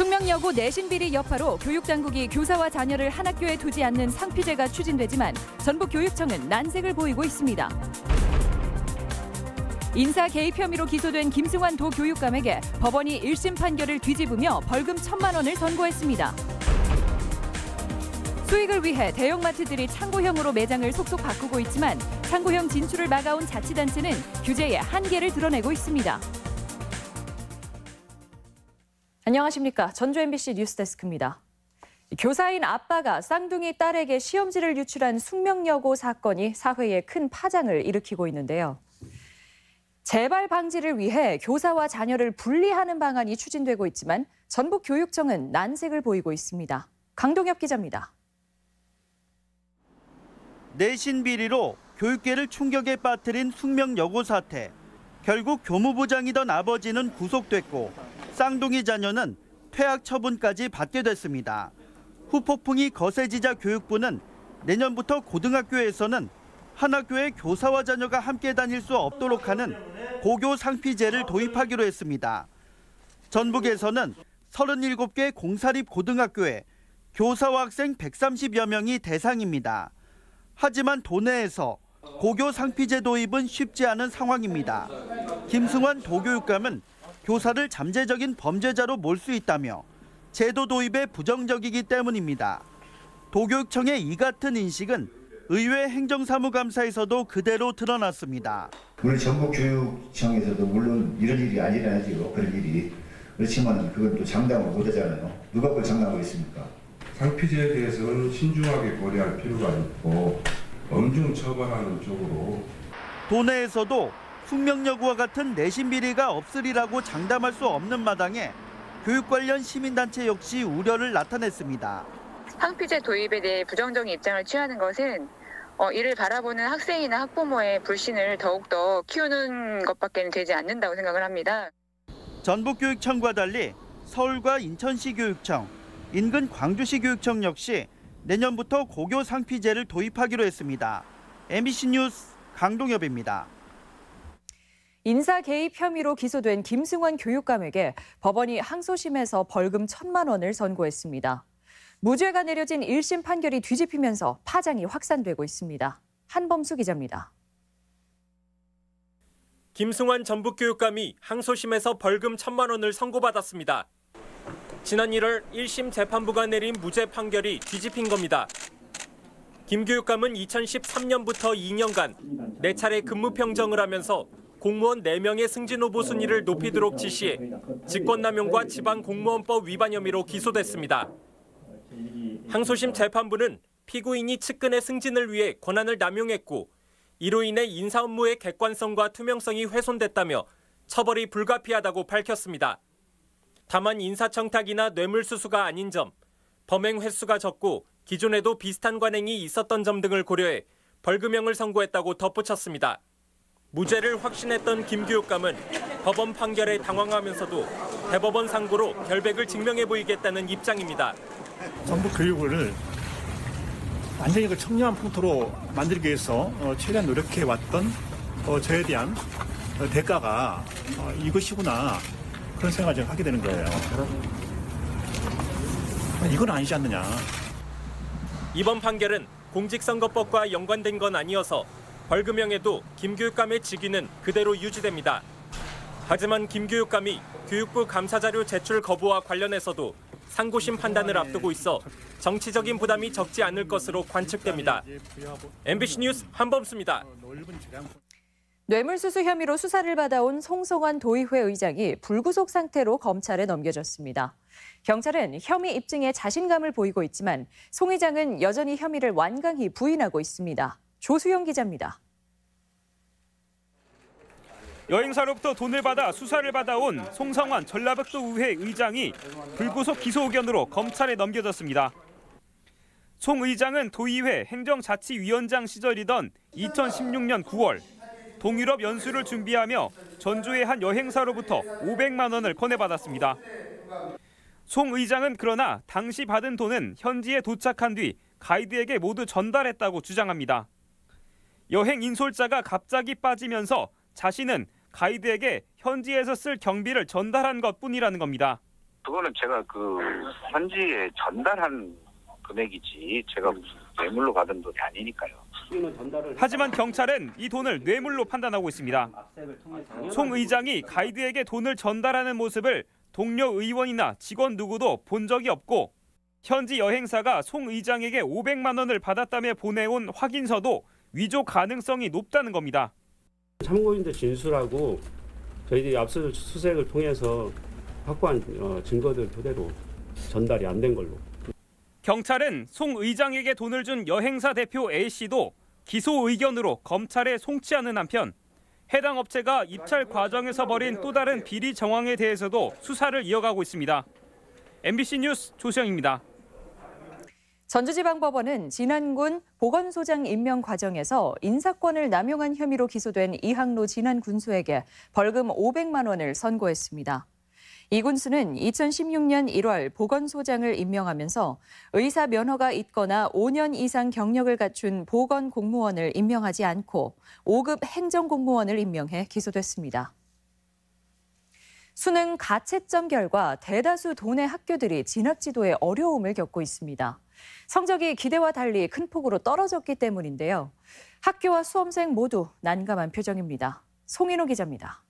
숙명여고 내신비리 여파로 교육당국이 교사와 자녀를 한 학교에 두지 않는 상피제가 추진되지만 전북교육청은 난색을 보이고 있습니다. 인사 개입 혐의로 기소된 김승환 도교육감에게 법원이 1심 판결을 뒤집으며 벌금 1,000만 원을 선고했습니다. 수익을 위해 대형마트들이 창고형으로 매장을 속속 바꾸고 있지만 창고형 진출을 막아온 자치단체는 규제의 한계를 드러내고 있습니다. 안녕하십니까. 전주 MBC 뉴스데스크입니다. 교사인 아빠가 쌍둥이 딸에게 시험지를 유출한 숙명여고 사건이 사회에 큰 파장을 일으키고 있는데요. 재발 방지를 위해 교사와 자녀를 분리하는 방안이 추진되고 있지만 전북교육청은 난색을 보이고 있습니다. 강동엽 기자입니다. 내신 비리로 교육계를 충격에 빠뜨린 숙명여고 사태. 결국 교무부장이던 아버지는 구속됐고 쌍둥이 자녀는 퇴학 처분까지 받게 됐습니다. 후폭풍이 거세지자 교육부는 내년부터 고등학교에서는 한 학교에 교사와 자녀가 함께 다닐 수 없도록 하는 고교 상피제를 도입하기로 했습니다. 전북에서는 37개 공사립 고등학교에 교사와 학생 130여 명이 대상입니다. 하지만 도내에서 고교 상피제 도입은 쉽지 않은 상황입니다. 김승환 도교육감은 교사를 잠재적인 범죄자로 몰 수 있다며 제도 도입에 부정적이기 때문입니다. 도교육청의 이 같은 인식은 의회 행정사무감사에서도 그대로 드러났습니다. 우리 전북교육청에서도 물론 이런 일이 안 일어나지요. 그런 일이. 그렇지만 그건 또 장담을 못하잖아요. 누가 그걸 장담하겠습니까? 상피제에 대해서는 신중하게 고려할 필요가 있고 엄중 처벌하는 쪽으로. 도내에서도 숙명여고와 같은 내신 비리가 없으리라고 장담할 수 없는 마당에 교육 관련 시민단체 역시 우려를 나타냈습니다. 상피제 도입에 대해 부정적인 입장을 취하는 것은 이를 바라보는 학생이나 학부모의 불신을 더욱더 키우는 것밖에 되지 않는다고 생각을 합니다. 전북교육청과 달리 서울과 인천시 교육청, 인근 광주시 교육청 역시 내년부터 고교 상피제를 도입하기로 했습니다. MBC 뉴스 강동엽입니다. 인사 개입 혐의로 기소된 김승환 교육감에게 법원이 항소심에서 벌금 1,000만 원을 선고했습니다. 무죄가 내려진 1심 판결이 뒤집히면서 파장이 확산되고 있습니다. 한범수 기자입니다. 김승환 전북교육감이 항소심에서 벌금 1,000만 원을 선고받았습니다. 지난 1월 1심 재판부가 내린 무죄 판결이 뒤집힌 겁니다. 김 교육감은 2013년부터 2년간 4차례 근무 평정을 하면서 공무원 4명의 승진 후보 순위를 높이도록 지시해 직권남용과 지방공무원법 위반 혐의로 기소됐습니다. 항소심 재판부는 피고인이 측근의 승진을 위해 권한을 남용했고 이로 인해 인사 업무의 객관성과 투명성이 훼손됐다며 처벌이 불가피하다고 밝혔습니다. 다만 인사청탁이나 뇌물수수가 아닌 점, 범행 횟수가 적고 기존에도 비슷한 관행이 있었던 점 등을 고려해 벌금형을 선고했다고 덧붙였습니다. 무죄를 확신했던 김 교육감은 법원 판결에 당황하면서도 대법원 상고로 결백을 증명해 보이겠다는 입장입니다. 전북 교육을 완전히 그 청렴한 풍토로 만들기 위해서 최대한 노력해왔던 저에 대한 대가가 이것이구나 그런 생각을 좀 하게 되는 거예요. 이건 아니지 않느냐. 이번 판결은 공직선거법과 연관된 건 아니어서 벌금형에도 김 교육감의 직위는 그대로 유지됩니다. 하지만 김 교육감이 교육부 감사자료 제출 거부와 관련해서도 상고심 판단을 앞두고 있어 정치적인 부담이 적지 않을 것으로 관측됩니다. MBC 뉴스 한범수입니다. 뇌물수수 혐의로 수사를 받아온 송성환 도의회 의장이 불구속 상태로 검찰에 넘겨졌습니다. 경찰은 혐의 입증에 자신감을 보이고 있지만 송 의장은 여전히 혐의를 완강히 부인하고 있습니다. 조수영 기자입니다. 여행사로부터 돈을 받아 수사를 받아온 송성환 전라북도 의회 의장이 불구속 기소 의견으로 검찰에 넘겨졌습니다. 송 의장은 도의회 행정자치위원장 시절이던 2016년 9월 동유럽 연수를 준비하며 전주의 한 여행사로부터 500만 원을 건네받았습니다. 송 의장은 그러나 당시 받은 돈은 현지에 도착한 뒤 가이드에게 모두 전달했다고 주장합니다. 여행 인솔자가 갑자기 빠지면서 자신은 가이드에게 현지에서 쓸 경비를 전달한 것뿐이라는 겁니다. 그거는 제가 그 현지에 전달한 금액이지 제가 무슨 뇌물로 받은 돈이 아니니까요. 하지만 경찰은 이 돈을 뇌물로 판단하고 있습니다. 송 의장이 가이드에게 돈을 전달하는 모습을 동료 의원이나 직원 누구도 본 적이 없고 현지 여행사가 송 의장에게 500만 원을 받았다며 보내온 확인서도 위조 가능성이 높다는 겁니다. 참고인들 진술하고 저희들이 압수수색 수색을 통해서 확보한 증거들 토대로 전달이 안 된 걸로. 경찰은 송 의장에게 돈을 준 여행사 대표 A씨도 기소 의견으로 검찰에 송치하는 한편 해당 업체가 입찰 과정에서 벌인 또 다른 비리 정황에 대해서도 수사를 이어가고 있습니다. MBC 뉴스 조수영입니다. 전주지방법원은 진안군 보건소장 임명 과정에서 인사권을 남용한 혐의로 기소된 이항로 진안군수에게 벌금 500만 원을 선고했습니다. 이 군수는 2016년 1월 보건소장을 임명하면서 의사 면허가 있거나 5년 이상 경력을 갖춘 보건공무원을 임명하지 않고 5급 행정공무원을 임명해 기소됐습니다. 수능 가채점 결과 대다수 도내 학교들이 진학 지도에 어려움을 겪고 있습니다. 성적이 기대와 달리 큰 폭으로 떨어졌기 때문인데요. 학교와 수험생 모두 난감한 표정입니다. 송인호 기자입니다.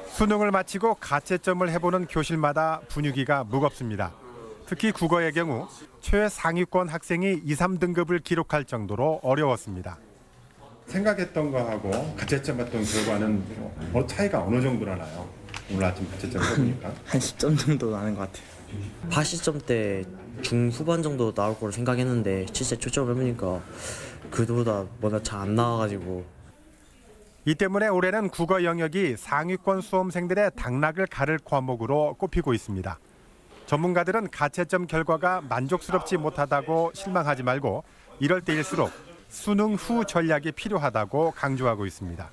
수능을 마치고 가채점을 해보는 교실마다 분위기가 무겁습니다. 특히 국어의 경우 최상위권 학생이 2, 3등급을 기록할 정도로 어려웠습니다. 생각했던 거하고 가채점 했던 결과는 차이가 어느 정도 나나요? 오늘 아침 가채점 해보니까. 한 10점 정도 나는 것 같아요. 80점 대 중후반 정도 나올 거로 생각했는데 실제 초점을 해보니까 그보다 뭐가 잘 안 나와가지고. 이 때문에 올해는 국어 영역이 상위권 수험생들의 당락을 가를 과목으로 꼽히고 있습니다. 전문가들은 가채점 결과가 만족스럽지 못하다고 실망하지 말고 이럴 때일수록 수능 후 전략이 필요하다고 강조하고 있습니다.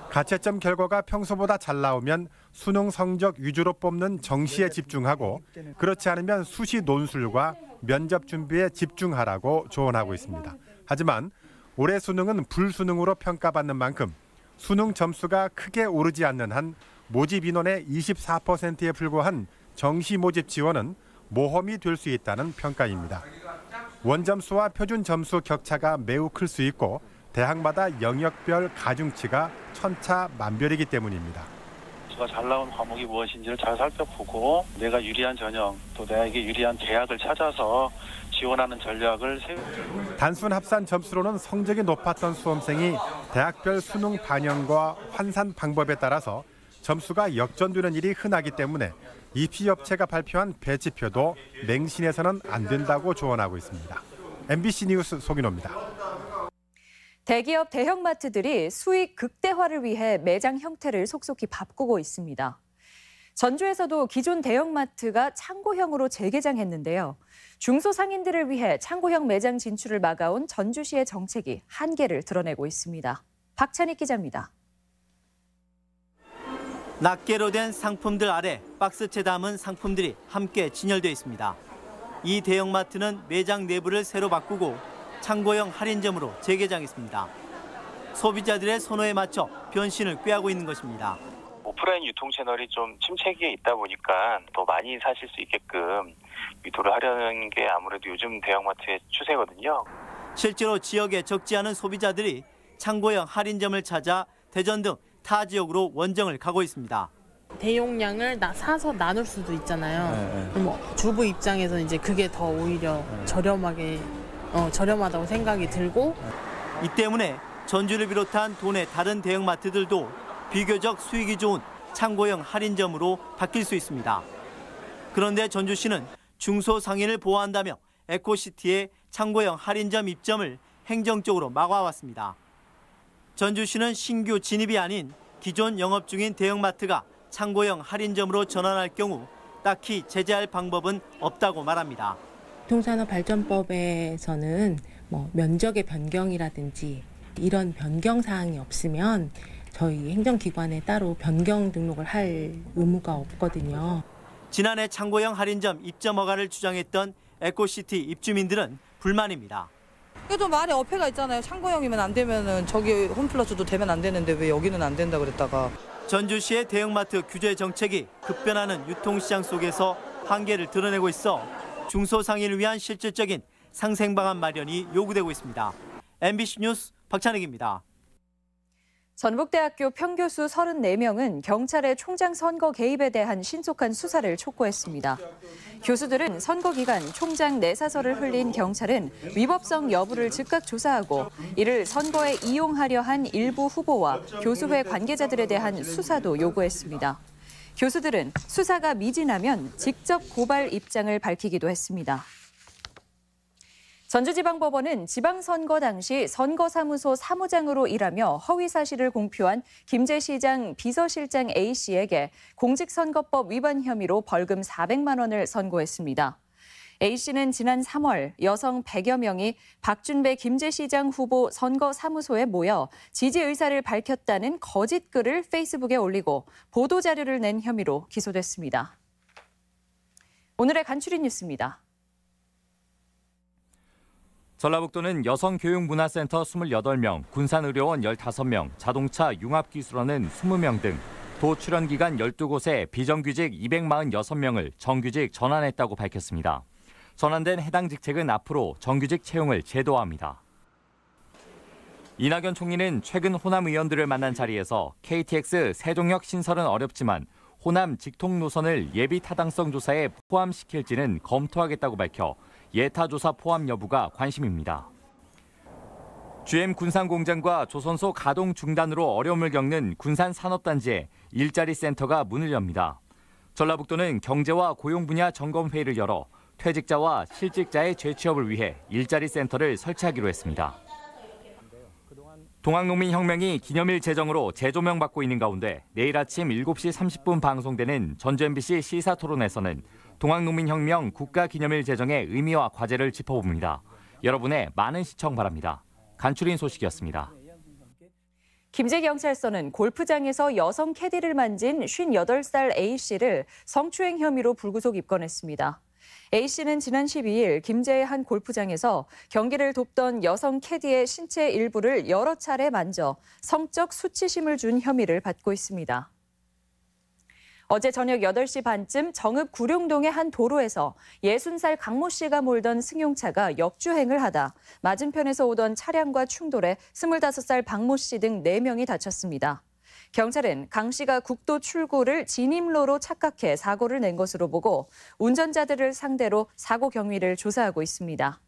가채점 결과가 평소보다 잘 나오면 수능 성적 위주로 뽑는 정시에 집중하고 그렇지 않으면 수시 논술과 면접 준비에 집중하라고 조언하고 있습니다. 하지만 올해 수능은 불수능으로 평가받는 만큼 수능 점수가 크게 오르지 않는 한 모집 인원의 24%에 불과한 정시 모집 지원은 모험이 될 수 있다는 평가입니다. 원점수와 표준 점수 격차가 매우 클 수 있고 대학마다 영역별 가중치가 천차만별이기 때문입니다. 제가 잘 나온 과목이 무엇인지를 잘 살펴보고 내가 유리한 전형 또 내게 유리한 대학을 찾아서 지원하는 전략을 세우고. 단순 합산 점수로는 성적이 높았던 수험생이 대학별 수능 반영과 환산 방법에 따라서 점수가 역전되는 일이 흔하기 때문에 입시업체가 발표한 배치표도 맹신해서는 안 된다고 조언하고 있습니다. MBC 뉴스 송인호입니다. 대기업 대형마트들이 수익 극대화를 위해 매장 형태를 속속히 바꾸고 있습니다. 전주에서도 기존 대형마트가 창고형으로 재개장했는데요. 중소상인들을 위해 창고형 매장 진출을 막아온 전주시의 정책이 한계를 드러내고 있습니다. 박찬익 기자입니다. 낱개로 된 상품들 아래 박스채 담은 상품들이 함께 진열돼 있습니다. 이 대형마트는 매장 내부를 새로 바꾸고 창고형 할인점으로 재개장했습니다. 소비자들의 선호에 맞춰 변신을 꾀하고 있는 것입니다. 오프라인 유통 채널이 좀 침체기에 있다 보니까 더 많이 사실 수 있게끔 유도를 하려는 게 아무래도 요즘 대형마트의 추세거든요. 실제로 지역에 적지 않은 소비자들이 창고형 할인점을 찾아 대전 등 타 지역으로 원정을 가고 있습니다. 대용량을 사서 나눌 수도 있잖아요. 그럼 주부 입장에서 이제 그게 더 오히려 저렴하다고 생각이 들고. 이 때문에 전주를 비롯한 도내 다른 대형마트들도 비교적 수익이 좋은 창고형 할인점으로 바뀔 수 있습니다. 그런데 전주시는 중소상인을 보호한다며 에코시티에 창고형 할인점 입점을 행정적으로 막아왔습니다. 전주시는 신규 진입이 아닌 기존 영업 중인 대형마트가 창고형 할인점으로 전환할 경우 딱히 제재할 방법은 없다고 말합니다. 교통산업발전법에서는 면적의 변경이라든지 이런 변경 사항이 없으면 저희 행정기관에 따로 변경 등록을 할 의무가 없거든요. 지난해 창고형 할인점 입점 허가를 주장했던 에코시티 입주민들은 불만입니다. 그래도 말에 어폐가 있잖아요. 창고형이면 안 되면은 저기 홈플러스도 되면 안 되는데 왜 여기는 안 된다 그랬다가. 전주시의 대형마트 규제 정책이 급변하는 유통시장 속에서 한계를 드러내고 있어 중소상인을 위한 실질적인 상생 방안 마련이 요구되고 있습니다. MBC 뉴스 박찬익입니다. 전북대학교 평교수 34명은 경찰의 총장 선거 개입에 대한 신속한 수사를 촉구했습니다. 교수들은 선거 기간 총장 내사설을 흘린 경찰은 위법성 여부를 즉각 조사하고 이를 선거에 이용하려 한 일부 후보와 교수회 관계자들에 대한 수사도 요구했습니다. 교수들은 수사가 미진하면 직접 고발 입장을 밝히기도 했습니다. 전주지방법원은 지방선거 당시 선거사무소 사무장으로 일하며 허위사실을 공표한 김제시장 비서실장 A씨에게 공직선거법 위반 혐의로 벌금 400만 원을 선고했습니다. A씨는 지난 3월 여성 100여 명이 박준배 김제시장 후보 선거사무소에 모여 지지 의사를 밝혔다는 거짓 글을 페이스북에 올리고 보도자료를 낸 혐의로 기소됐습니다. 오늘의 간추린 뉴스입니다. 전라북도는 여성교육문화센터 28명, 군산의료원 15명, 자동차 융합기술원은 20명 등 도 출연기관 12곳에 비정규직 246명을 정규직 전환했다고 밝혔습니다. 전환된 해당 직책은 앞으로 정규직 채용을 제도화합니다. 이낙연 총리는 최근 호남 의원들을 만난 자리에서 KTX 세종역 신설은 어렵지만 호남 직통 노선을 예비 타당성 조사에 포함시킬지는 검토하겠다고 밝혀 예타 조사 포함 여부가 관심입니다. GM 군산공장과 조선소 가동 중단으로 어려움을 겪는 군산산업단지에 일자리 센터가 문을 엽니다. 전라북도는 경제와 고용 분야 점검회의를 열어 퇴직자와 실직자의 재취업을 위해 일자리 센터를 설치하기로 했습니다. 동학농민혁명이 기념일 제정으로 재조명받고 있는 가운데 내일 아침 7시 30분 방송되는 전주 MBC 시사토론에서는 동학농민혁명 국가기념일 제정의 의미와 과제를 짚어봅니다. 여러분의 많은 시청 바랍니다. 간추린 소식이었습니다. 김제경찰서는 골프장에서 여성 캐디를 만진 58살 A씨를 성추행 혐의로 불구속 입건했습니다. A씨는 지난 12일 김제의 한 골프장에서 경기를 돕던 여성 캐디의 신체 일부를 여러 차례 만져 성적 수치심을 준 혐의를 받고 있습니다. 어제 저녁 8시 반쯤 정읍 구룡동의 한 도로에서 60살 강모 씨가 몰던 승용차가 역주행을 하다 맞은편에서 오던 차량과 충돌해 25살 박모 씨 등 4명이 다쳤습니다. 경찰은 강 씨가 국도 출구를 진입로로 착각해 사고를 낸 것으로 보고 운전자들을 상대로 사고 경위를 조사하고 있습니다.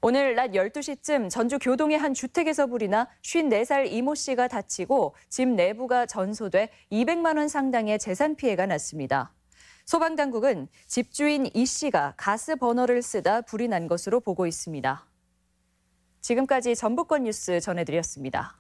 오늘 낮 12시쯤 전주 교동의 한 주택에서 불이 나 54살 이모 씨가 다치고 집 내부가 전소돼 200만 원 상당의 재산 피해가 났습니다. 소방당국은 집주인 이 씨가 가스 버너를 쓰다 불이 난 것으로 보고 있습니다. 지금까지 전북권 뉴스 전해드렸습니다.